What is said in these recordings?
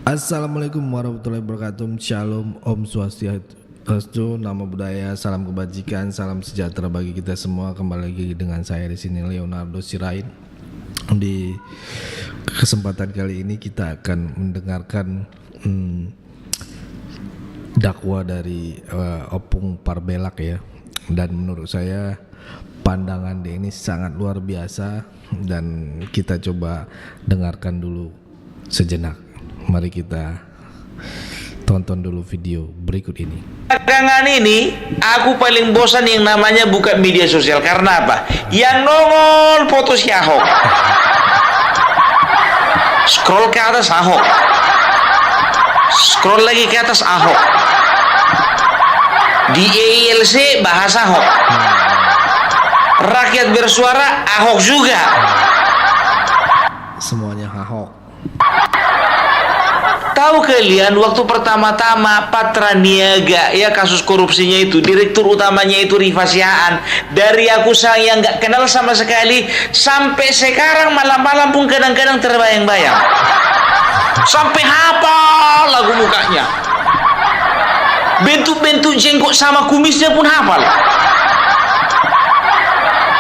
Assalamualaikum warahmatullahi wabarakatuh. Shalom, Om Swastiastu, nama budaya, salam kebajikan, salam sejahtera bagi kita semua. Kembali lagi dengan saya di sini Leonardo Sirait. Di kesempatan kali ini kita akan mendengarkan dakwah dari Opung Parbelak ya. Dan menurut saya pandangan dia ini sangat luar biasa dan kita coba dengarkan dulu sejenak. Mari kita tonton dulu video berikut ini. Belakangan ini aku paling bosan yang namanya buka media sosial. Karena apa? Yang nongol foto si Ahok, scroll ke atas Ahok, scroll lagi ke atas Ahok, di EILC bahas Ahok, rakyat bersuara Ahok juga, Semuanya Ahok. Tahu kalian waktu pertama-tama Patra Niaga ya kasus korupsinya itu, direktur utamanya itu Rifa Sihaan, dari aku yang nggak kenal sama sekali sampai sekarang malam-malam pun kadang-kadang terbayang-bayang, sampai hafal lagu mukanya, bentuk-bentuk jenggot sama kumisnya pun hafal.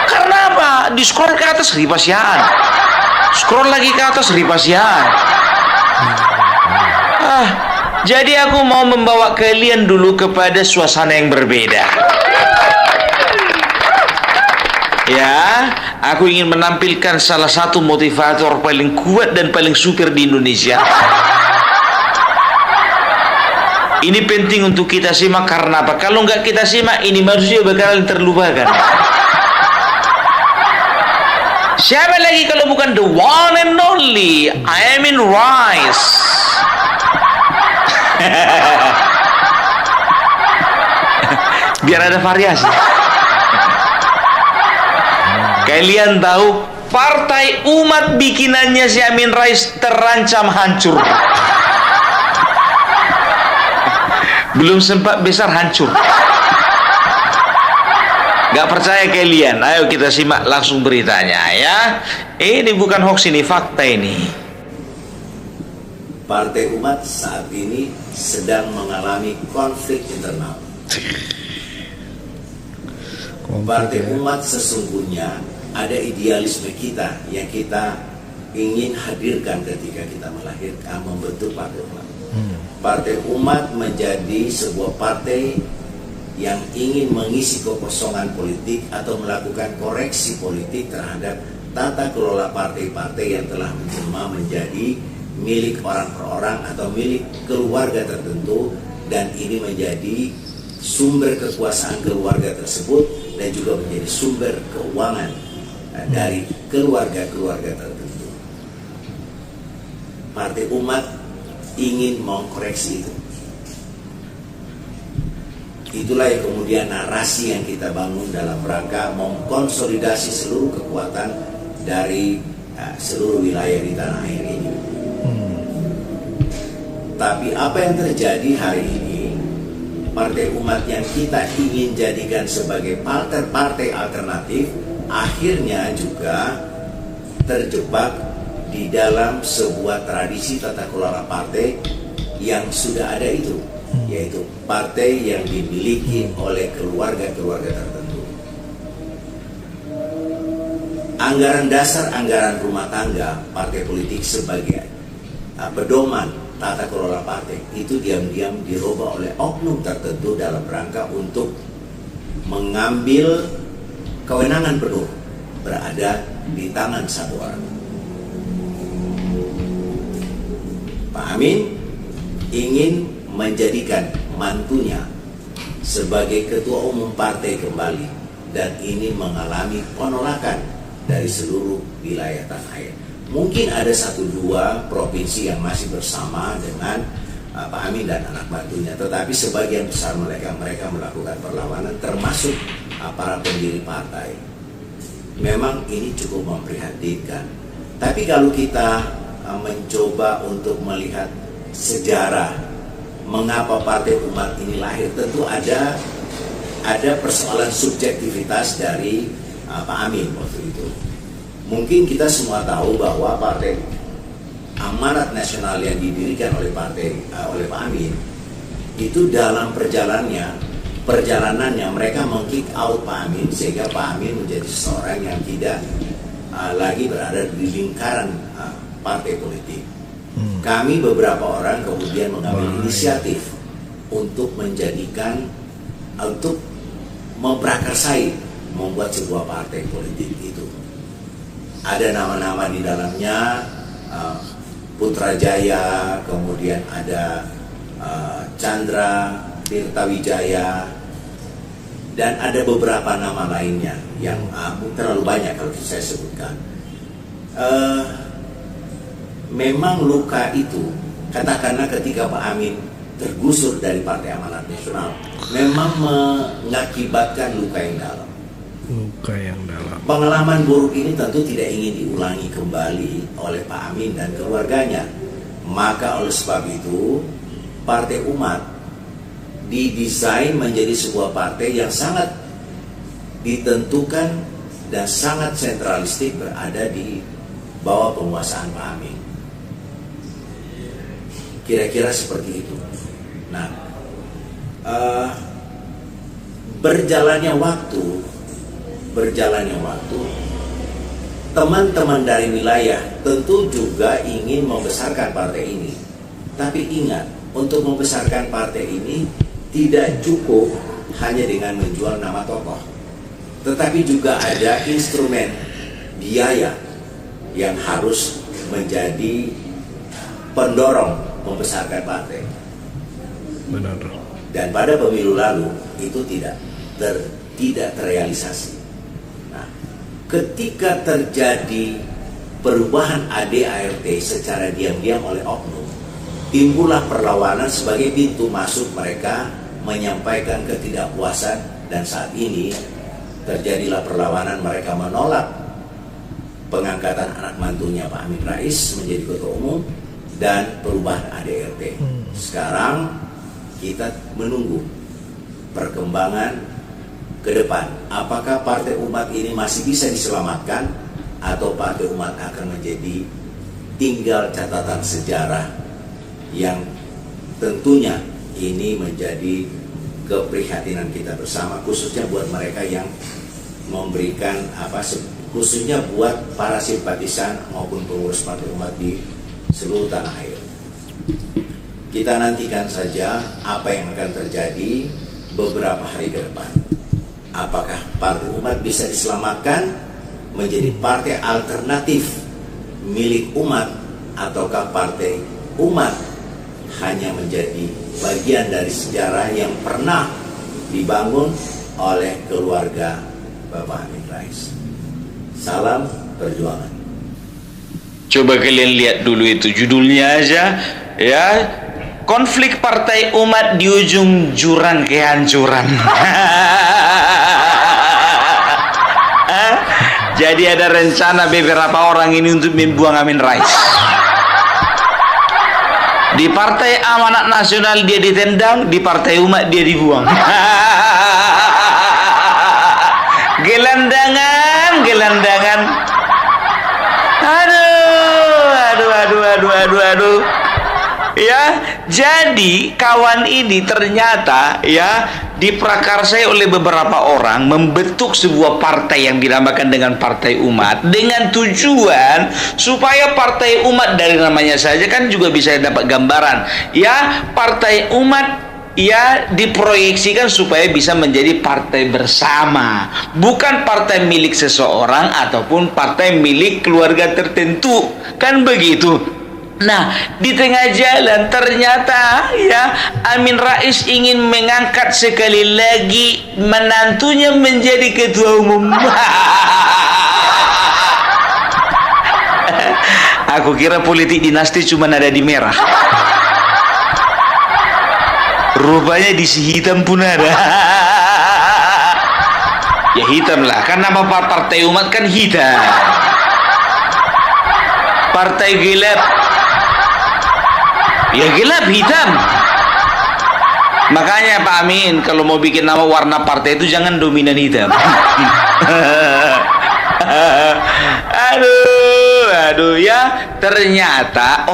Karena apa? Di scroll ke atas Rifa Sihaan, scroll lagi ke atas Rifa Sihaan. Jadi aku mau membawa kalian dulu kepada suasana yang berbeda. Ya, aku ingin menampilkan salah satu motivator paling kuat dan paling super di Indonesia. Ini penting untuk kita simak karena apa? Kalau nggak kita simak, ini manusia bakalan terlupakan. Siapa lagi kalau bukan the one and only Amin Rais? Biar ada variasi. Kalian tahu partai umat bikinannya si Amin Rais terancam hancur. Belum sempat besar hancur. Gak percaya kalian? Ayo kita simak langsung beritanya ya. Ini bukan hoax, ini fakta ini. Partai Umat saat ini sedang mengalami konflik internal. Partai Umat sesungguhnya ada idealisme kita yang kita ingin hadirkan ketika kita melahirkan membentuk Partai Umat. Partai Umat menjadi sebuah partai yang ingin mengisi kekosongan politik atau melakukan koreksi politik terhadap tata kelola partai-partai yang telah menjelma menjadi milik orang per orang atau milik keluarga tertentu, dan ini menjadi sumber kekuasaan keluarga tersebut dan juga menjadi sumber keuangan dari keluarga-keluarga tertentu. Partai Umat ingin mengkoreksi itu. Itulah yang kemudian narasi yang kita bangun dalam rangka mengkonsolidasi seluruh kekuatan dari seluruh wilayah di tanah air ini. Tapi apa yang terjadi hari ini, Partai Umat yang kita ingin jadikan sebagai partai alternatif akhirnya juga terjebak di dalam sebuah tradisi tata kelola partai yang sudah ada itu, yaitu partai yang dimiliki oleh keluarga-keluarga tertentu. Anggaran dasar, anggaran rumah tangga partai politik sebagai pedoman tata kelola partai itu diam-diam dirubah oleh oknum tertentu dalam rangka untuk mengambil kewenangan penuh berada di tangan satu orang. Pak Amin ingin menjadikan mantunya sebagai ketua umum partai kembali, dan ini mengalami penolakan dari seluruh wilayah tanah air. Mungkin ada 1-2 provinsi yang masih bersama dengan Pak Amin dan anak bantunya, tetapi sebagian besar mereka melakukan perlawanan, termasuk para pendiri partai. Memang ini cukup memprihatinkan. Tapi kalau kita mencoba untuk melihat sejarah mengapa Partai Umat ini lahir, tentu ada persoalan subjektivitas dari Pak Amin waktu itu. Mungkin kita semua tahu bahwa Partai amanat nasional yang didirikan oleh oleh Pak Amin, itu dalam perjalanannya mereka meng-kick out Pak Amin, sehingga Pak Amin menjadi seorang yang tidak lagi berada di lingkaran partai politik. Kami beberapa orang kemudian mengambil inisiatif untuk memprakarsai membuat sebuah partai politik itu. Ada nama-nama di dalamnya, Putrajaya, kemudian ada Chandra Tirtawijaya, dan ada beberapa nama lainnya yang terlalu banyak kalau saya sebutkan. Memang luka itu, katakanlah ketika Pak Amin tergusur dari Partai Amanat Nasional, memang mengakibatkan luka yang dalam. Luka yang dalam. Pengalaman buruk ini tentu tidak ingin diulangi kembali oleh Pak Amin dan keluarganya. Maka oleh sebab itu, Partai Umat didesain menjadi sebuah partai yang sangat ditentukan dan sangat sentralistik, berada di bawah penguasaan Pak Amin. Kira-kira seperti itu. Nah, berjalannya waktu, teman-teman dari wilayah tentu juga ingin membesarkan partai ini. Tapi ingat, untuk membesarkan partai ini tidak cukup hanya dengan menjual nama tokoh, tetapi juga ada instrumen biaya yang harus menjadi pendorong membesarkan partai. Benar. Dan pada pemilu lalu itu tidak terrealisasi. Nah, ketika terjadi perubahan ADART secara diam-diam oleh oknum, timbullah perlawanan sebagai pintu masuk mereka menyampaikan ketidakpuasan, dan saat ini terjadilah perlawanan mereka menolak pengangkatan anak mantunya Pak Amin Rais menjadi ketua umum dan perubahan ADART. Sekarang kita menunggu perkembangan ke depan. Apakah Partai Umat ini masih bisa diselamatkan, atau Partai Umat akan menjadi tinggal catatan sejarah yang tentunya ini menjadi keprihatinan kita bersama, khususnya buat mereka yang memberikan khususnya buat para simpatisan maupun pengurus Partai Umat di seluruh tanah air. Kita nantikan saja apa yang akan terjadi beberapa hari ke depan. Apakah Partai Umat bisa diselamatkan menjadi partai alternatif milik umat, ataukah Partai Umat hanya menjadi bagian dari sejarah yang pernah dibangun oleh keluarga Bapak Amin Rais. Salam perjuangan. Coba kalian lihat dulu itu judulnya aja, ya, konflik Partai Umat di ujung jurang kehancuran. Jadi ada rencana beberapa orang ini untuk membuang Amin Rais. Di Partai Amanat Nasional dia ditendang, di Partai Umat dia dibuang. Gelandangan. Aduh. Ya, jadi kawan ini ternyata ya diprakarsai oleh beberapa orang membentuk sebuah partai yang dinamakan dengan Partai Umat, dengan tujuan supaya Partai Umat, dari namanya saja kan juga bisa dapat gambaran ya, Partai Umat ya diproyeksikan supaya bisa menjadi partai bersama, bukan partai milik seseorang ataupun partai milik keluarga tertentu, kan begitu. Nah, di tengah jalan ternyata ya Amin Rais ingin mengangkat sekali lagi menantunya menjadi ketua umum. Aku kira politik dinasti cuma ada di merah. Rupanya di si hitam pun ada. Ya hitam lah, kan nama Partai Umat kan hitam. Partai gelap, ya gelap hitam. Makanya Pak Amin kalau mau bikin nama warna partai itu jangan dominan hitam. Aduh. Aduh ya, ternyata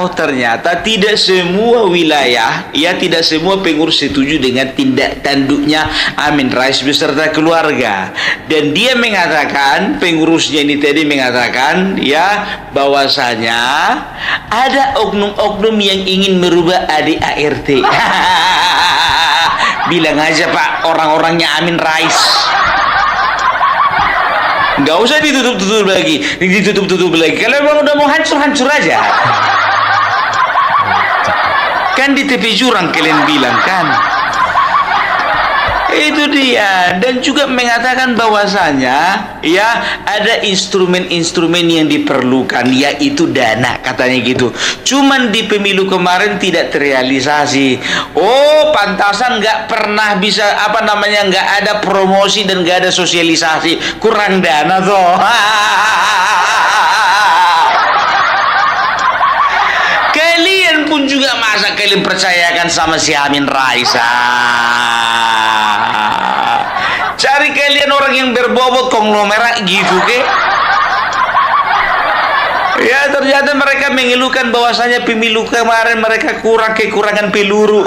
tidak semua wilayah, ya tidak semua pengurus setuju dengan tindak tanduknya Amin Rais beserta keluarga. Dan dia mengatakan, pengurusnya ini tadi mengatakan ya bahwasanya ada oknum-oknum yang ingin merubah ADART. Bilang aja Pak, orang-orangnya Amin Rais. Nggak usah ditutup-tutup lagi. Kalau emang udah mau hancur aja. Kan di tepi jurang kalian bilang kan. Itu dia. Dan juga mengatakan bahwasanya ya ada instrumen-instrumen yang diperlukan, yaitu dana, katanya gitu. Cuman di pemilu kemarin tidak terrealisasi. Oh, pantasan nggak pernah bisa nggak ada promosi dan nggak ada sosialisasi, kurang dana tuh. Kalian pun juga masa kalian percayakan sama si Amin Rais? Cari kalian orang yang berbobot konglomerat gitu ke? Ya ternyata mereka mengeluhkan bahwasanya pemilu kemarin mereka kekurangan peluru.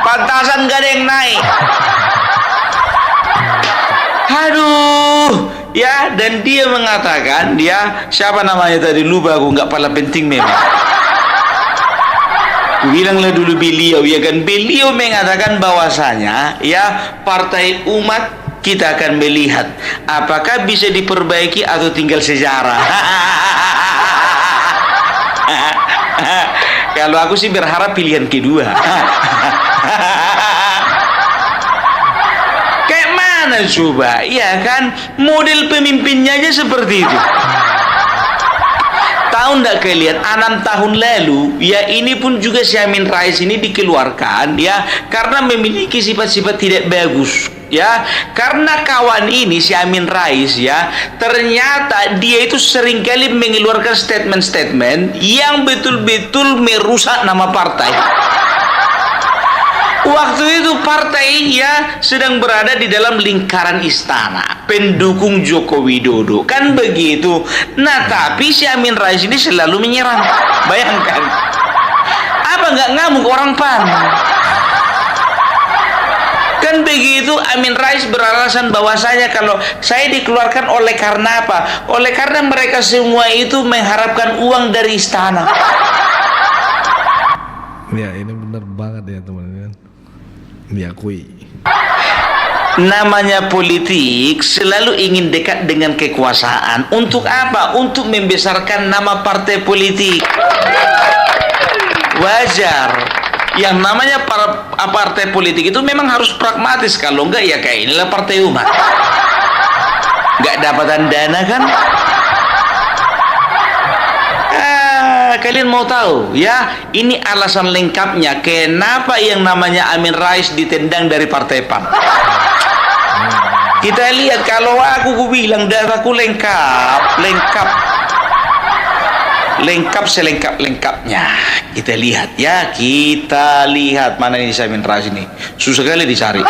Pantasan gak ada yang naik. Aduh, ya, dan dia mengatakan, dia siapa namanya tadi, lupa aku, nggak pala penting memang. Bilanglah dulu beliau, ya kan, beliau mengatakan bahwasanya ya partai umat kita akan melihat apakah bisa diperbaiki atau tinggal sejarah. Kalau aku sih berharap pilihan kedua. Kayak mana coba, ya kan, model pemimpinnya aja seperti itu. Tahu ndak kalian, 6 tahun lalu ya ini pun juga si Amin Rais ini dikeluarkan ya karena memiliki sifat-sifat tidak bagus ya, karena kawan ini si Amin Rais ya ternyata dia itu seringkali mengeluarkan statement-statement yang betul-betul merusak nama partai. Waktu itu partai ya sedang berada di dalam lingkaran istana, pendukung Joko Widodo, kan begitu. Nah tapi si Amin Rais ini selalu menyerang. Bayangkan, apa nggak ngamuk orang PAN? Kan begitu. Amin Rais beralasan bahwasanya kalau saya dikeluarkan oleh karena apa? Oleh karena mereka semua itu mengharapkan uang dari istana. Ya ini benar banget ya teman-teman, diakui. Namanya politik selalu ingin dekat dengan kekuasaan. Untuk apa? Untuk membesarkan nama partai politik. Wajar. Yang namanya partai politik itu memang harus pragmatis. Kalau enggak ya kayak inilah partai umat. Enggak dapatan dana kan? Kalian mau tahu ya, ini alasan lengkapnya kenapa yang namanya Amin Rais ditendang dari partai PAN. Kita lihat, kalau aku bilang dataku lengkap selengkap-lengkapnya. Kita lihat mana ini Amin Rais ini, susah sekali dicari.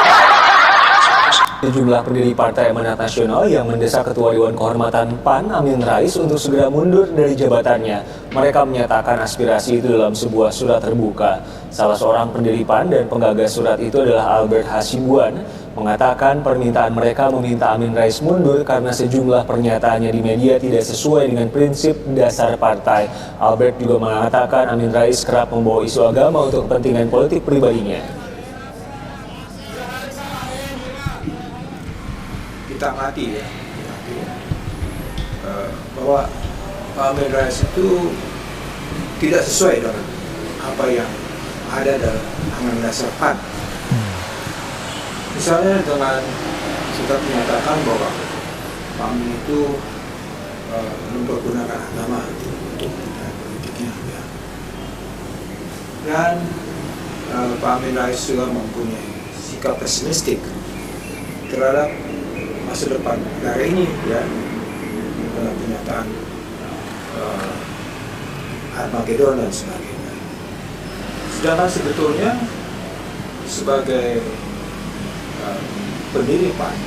Sejumlah pendiri Partai Amanat Nasional yang mendesak Ketua Dewan Kehormatan PAN Amin Rais untuk segera mundur dari jabatannya. Mereka menyatakan aspirasi itu dalam sebuah surat terbuka. Salah seorang pendiri PAN dan penggagas surat itu adalah Albert Hasibuan, mengatakan permintaan mereka meminta Amin Rais mundur karena sejumlah pernyataannya di media tidak sesuai dengan prinsip dasar partai. Albert juga mengatakan Amin Rais kerap membawa isu agama untuk kepentingan politik pribadinya. Kita mati bahwa Pak Amin Rais itu tidak sesuai dengan apa yang ada dalam anggaran dasar PAN. Misalnya dengan kita menyatakan bahwa Pak Amin itu mempergunakan agama untuk kepentingan politiknya, ya. Dan Pak Amin Rais juga mempunyai sikap pesimistik terhadap masa depan negara ini, ya, dalam pernyataan Armageddon dan sebagainya. Sedangkan sebetulnya sebagai pendiri PAN,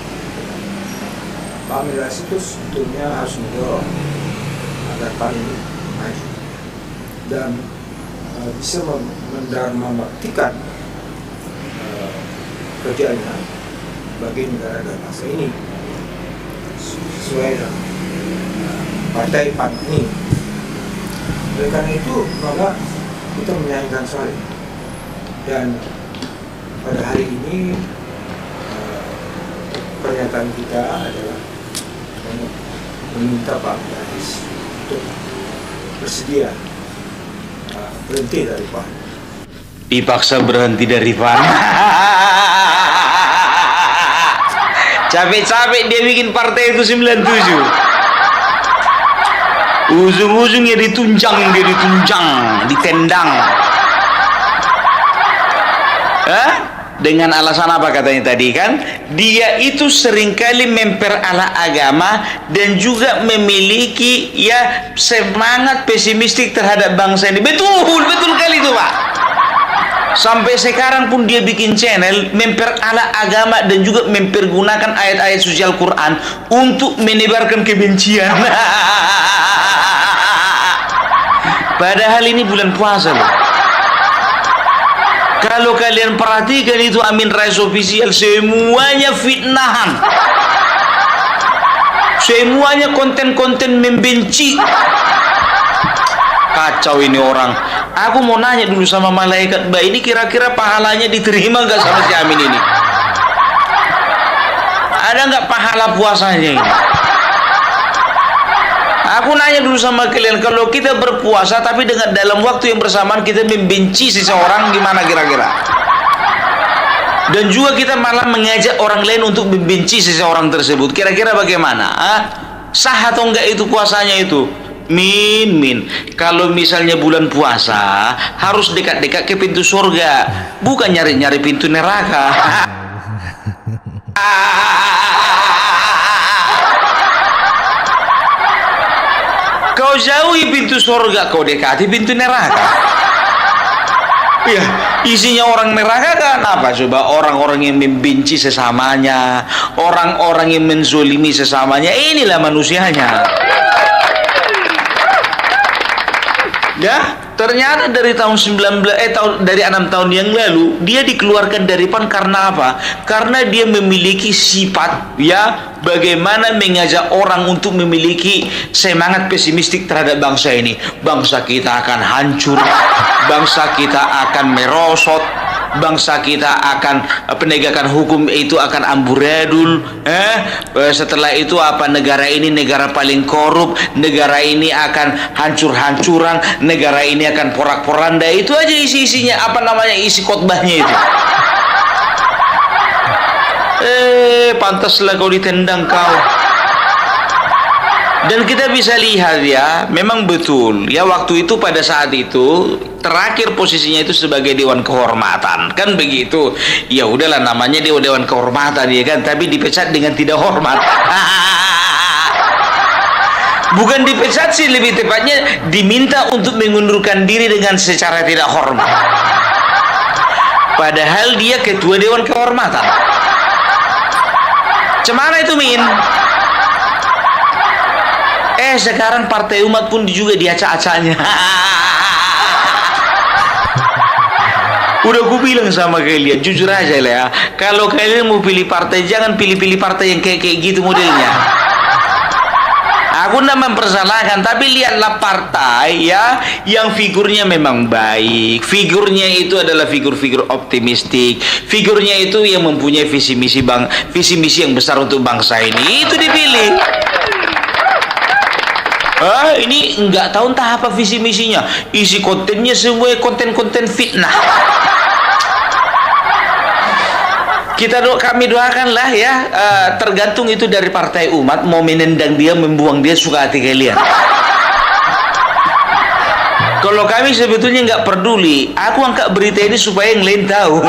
Pak Amin Rais itu sebetulnya harus mendorong agar PAN ini maju dan bisa mendarmabaktikan kerjanya bagi negara dan bangsa ini sesuai dengan partai PAN ini. Oleh karena itu maka kita menyayangkan sekali, dan pada hari ini pernyataan kita adalah meminta Pak Amin Rais untuk bersedia berhenti dari PAN. Dipaksa berhenti dari PAN. Capek-capek dia bikin partai itu 97. Ujung-ujungnya ditunjang, ditendang. Dengan alasan apa katanya tadi kan? Dia itu seringkali memperalah agama dan juga memiliki ya semangat pesimistik terhadap bangsa ini. Betul kali itu Pak. Sampai sekarang pun dia bikin channel memperalah agama dan juga mempergunakan ayat-ayat suci Al-Quran untuk menebarkan kebencian. Padahal ini bulan puasa loh. Kalau kalian perhatikan itu Amin Rais official, semuanya fitnahan, semuanya konten-konten membenci. Kacau ini orang. Aku mau nanya dulu sama malaikat, Mbak, ini kira-kira pahalanya diterima nggak sama si Amin ini? Ada nggak pahala puasanya ini? Aku nanya dulu sama kalian, kalau kita berpuasa tapi dengan dalam waktu yang bersamaan kita membenci seseorang, gimana kira-kira? Dan juga kita malah mengajak orang lain untuk membenci seseorang tersebut, kira-kira bagaimana? Sah atau enggak itu puasanya itu? Min. Kalau misalnya bulan puasa harus dekat-dekat ke pintu surga, bukan nyari-nyari pintu neraka. Kau jauhi pintu surga, kau dekati pintu neraka. Ya, isinya orang neraka kan apa coba? Orang-orang yang membenci sesamanya, orang-orang yang menzolimi sesamanya. Inilah manusianya. Ya, ternyata dari tahun 6 tahun yang lalu dia dikeluarkan dari PAN karena apa? Karena dia memiliki sifat ya bagaimana mengajak orang untuk memiliki semangat pesimistik terhadap bangsa ini. Bangsa kita akan hancur, bangsa kita akan merosot, bangsa kita akan penegakan hukum itu akan amburadul. Setelah itu apa, negara ini negara paling korup, negara ini akan hancur-hancuran, negara ini akan porak-poranda. Itu aja isi-isinya, apa namanya, isi khotbahnya itu. Pantaslah kau ditendang kau. Dan kita bisa lihat ya, memang betul ya, waktu itu pada saat itu terakhir posisinya itu sebagai Dewan Kehormatan, kan begitu. Ya udahlah, namanya Dewan Kehormatan ya kan, tapi dipecat dengan tidak hormat. Bukan dipecat sih, lebih tepatnya diminta untuk mengundurkan diri dengan secara tidak hormat. Padahal dia ketua Dewan Kehormatan. Cemana itu Min? Sekarang Partai Umat pun juga diacak-acaknya. Udah aku bilang sama kalian, jujur aja lah ya, kalau kalian mau pilih partai, jangan pilih-pilih partai yang kayak gitu modelnya. Aku tidak mempersalahkan, tapi lihatlah partai ya yang figurnya memang baik, figurnya itu adalah figur-figur optimistik, figurnya itu yang mempunyai visi misi yang besar untuk bangsa ini, itu dipilih. Ini nggak tahu entah apa visi misinya, isi kontennya semua konten-konten fitnah. Kami doakanlah ya, tergantung itu dari Partai Umat, mau menendang dia, membuang dia, suka hati kalian. Kalau kami sebetulnya nggak peduli, aku angkat berita ini supaya yang lain tahu.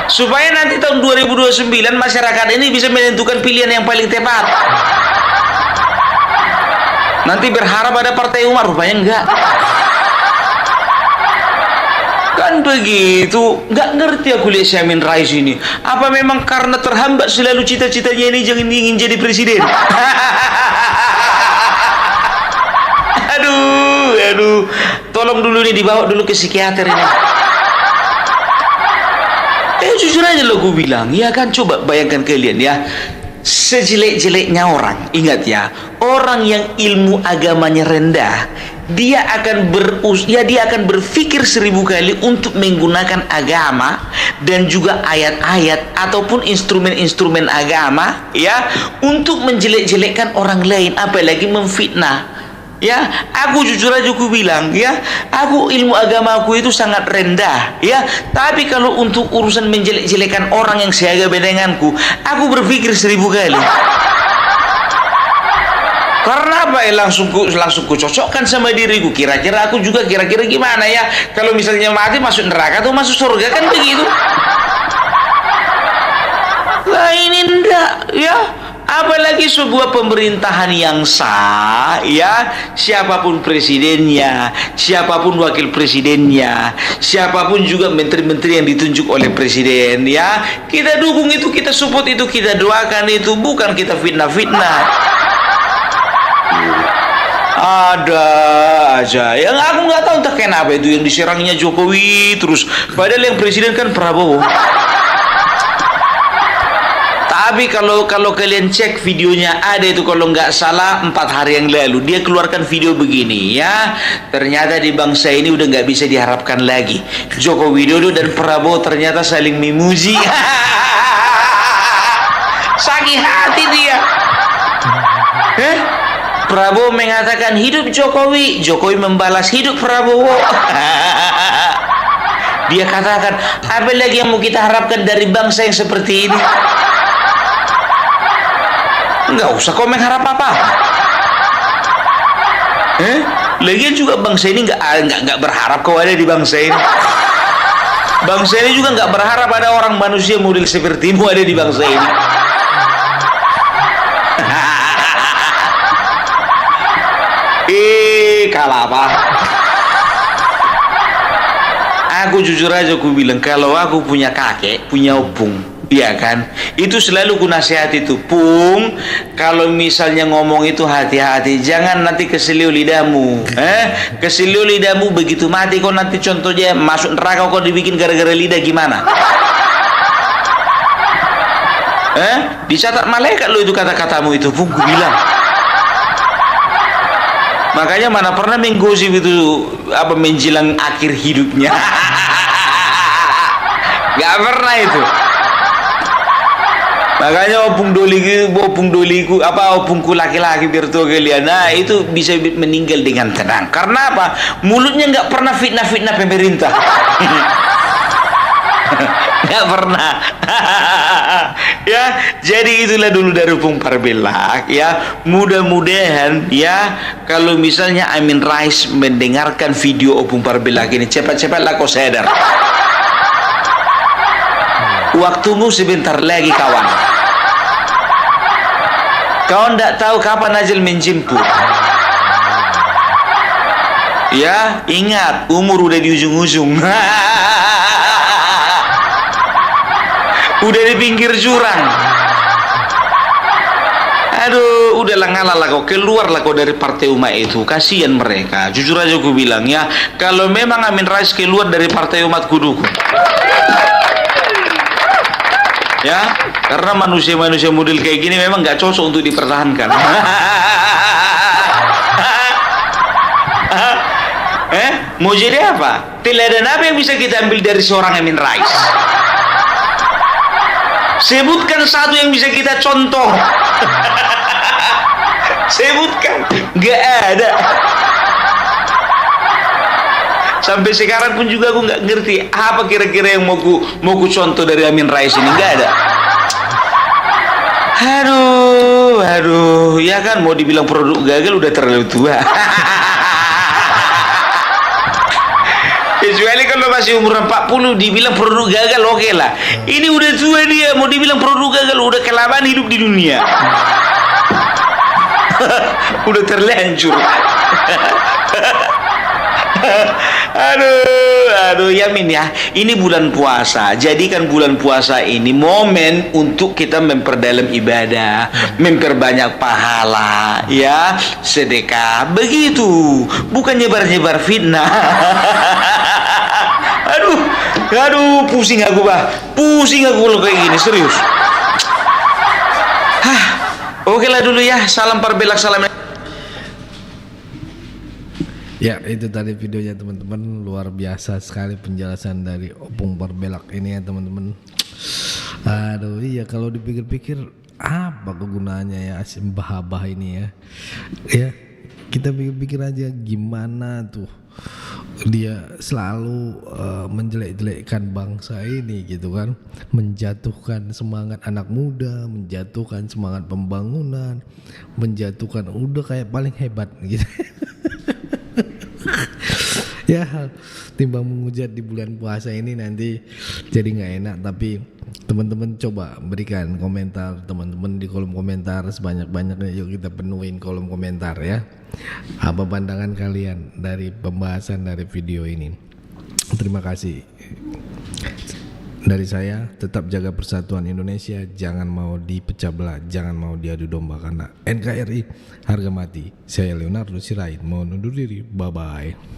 Supaya nanti tahun 2029 masyarakat ini bisa menentukan pilihan yang paling tepat. Nanti berharap ada Partai Umat, rupanya enggak. Kan begitu, nggak ngerti aku lihat si Amin Rais ini. Apa memang karena terhambat selalu cita-citanya ini jangan ingin jadi presiden? Aduh, tolong dulu nih dibawa dulu ke psikiater ini. Jujur aja lo gue bilang, ya kan coba bayangkan kalian ya, sejelek-jeleknya orang, ingat ya, orang yang ilmu agamanya rendah, dia akan berpikir 1000 kali untuk menggunakan agama dan juga ayat-ayat ataupun instrumen-instrumen agama ya untuk menjelek-jelekkan orang lain, apalagi memfitnah. Ya, aku jujur aja aku bilang ya, aku ilmu agama aku itu sangat rendah ya, tapi kalau untuk urusan menjelek-jelekan orang yang seagama denganku, aku berpikir 1000 kali. Karena apa ya, langsung ku cocokkan sama diriku, kira-kira aku juga kira-kira gimana ya kalau misalnya mati masuk neraka atau masuk surga, kan begitu. Lah ini ndak ya, apalagi sebuah pemerintahan yang sah ya, siapapun presidennya, siapapun wakil presidennya, siapapun juga menteri-menteri yang ditunjuk oleh presiden ya, kita dukung itu, kita support itu, kita doakan itu, bukan kita fitnah-fitnah. Ada aja yang aku nggak tahu entah kenapa itu yang diserangnya Jokowi terus, padahal yang presiden kan Prabowo. Tapi kalau kalian cek videonya, ada itu kalau nggak salah 4 hari yang lalu dia keluarkan video begini ya, ternyata di bangsa ini udah nggak bisa diharapkan lagi. Joko Widodo dan Prabowo ternyata saling memuji. Sakit hati dia. Prabowo mengatakan hidup Jokowi, Jokowi membalas hidup Prabowo. Dia katakan, apa lagi yang mau kita harapkan dari bangsa yang seperti ini? Nggak usah kau mengharap apa. Lagian juga bangsa ini nggak berharap kau ada di bangsa ini. Bangsa ini juga nggak berharap ada orang manusia model sepertimu ada di bangsa ini. Kalah apa? Aku jujur aja aku bilang, kalau aku punya kakek, punya opung, iya kan, itu selalu ku nasihati itu, Pung, kalau misalnya ngomong itu hati-hati, jangan nanti keseliu lidahmu. Keseliu lidahmu, begitu mati kau nanti contohnya masuk neraka kau dibikin gara-gara lidah gimana? Dicatat malaikat lo itu kata-katamu itu, Pung, ku bilang. Makanya mana pernah menggosip itu apa menjelang akhir hidupnya. Gak pernah itu. Makanya opungku laki-laki biar tahu kalian, nah itu bisa meninggal dengan tenang. Karena apa? Mulutnya nggak pernah fitnah-fitnah pemerintah. Nggak pernah. Ya, jadi itulah dulu dari Opung Parbelak ya. Mudah-mudahan ya, kalau misalnya Amin Rais mendengarkan video Opung Parbelak ini, cepat-cepatlah kau sadar. Waktumu sebentar lagi, kawan. Kau ndak tahu kapan ajal menjemput. Ya, ingat, umur udah di ujung-ujung. Udah di pinggir jurang. Aduh, udahlah ngalah lah kau, keluarlah kau dari partai umat itu. Kasihan mereka. Jujur aja aku bilang ya, kalau memang Amin Rais keluar dari partai umat, ku dukung. Ya, karena manusia-manusia model kayak gini memang nggak cocok untuk dipertahankan. Mau jadi apa? Teladan apa yang bisa kita ambil dari seorang Amin Rais? Sebutkan satu yang bisa kita contoh. Sebutkan. Nggak ada. Sampai sekarang pun juga aku nggak ngerti apa kira-kira yang mau ku contoh dari Amin Rais ini. Nggak ada. Aduh, ya kan mau dibilang produk gagal udah terlalu tua. Kecuali kalau masih umur 40 dibilang produk gagal, oke lah. Ini udah tua dia, mau dibilang produk gagal, udah kelamaan hidup di dunia. Udah terlanjur. Aduh ya Min ya, ini bulan puasa. Jadikan bulan puasa ini momen untuk kita memperdalam ibadah, memperbanyak pahala, ya, sedekah, begitu. Bukan nyebar-nyebar fitnah. Aduh, pusing aku kalau kayak gini, serius. Oke lah dulu ya, salam Parbelak, salam. Ya, itu tadi videonya teman-teman. Luar biasa sekali penjelasan dari Opung Parbelak ini ya teman-teman. Aduh iya, kalau dipikir-pikir apa kegunaannya ya Mbah Abah ini ya. Ya, kita pikir-pikir aja gimana tuh dia selalu menjelek-jelekkan bangsa ini gitu kan, menjatuhkan semangat anak muda, menjatuhkan semangat pembangunan, menjatuhkan udah kayak paling hebat gitu. Ya, timbang menghujat di bulan puasa ini nanti jadi nggak enak. Tapi teman-teman coba berikan komentar teman-teman di kolom komentar sebanyak-banyaknya. Yuk kita penuhin kolom komentar ya. Apa pandangan kalian dari pembahasan dari video ini? Terima kasih. Dari saya, tetap jaga persatuan Indonesia, jangan mau dipecah belah, jangan mau diadu domba karena NKRI harga mati. Saya Leonardo Sirait mau undur diri. Bye bye.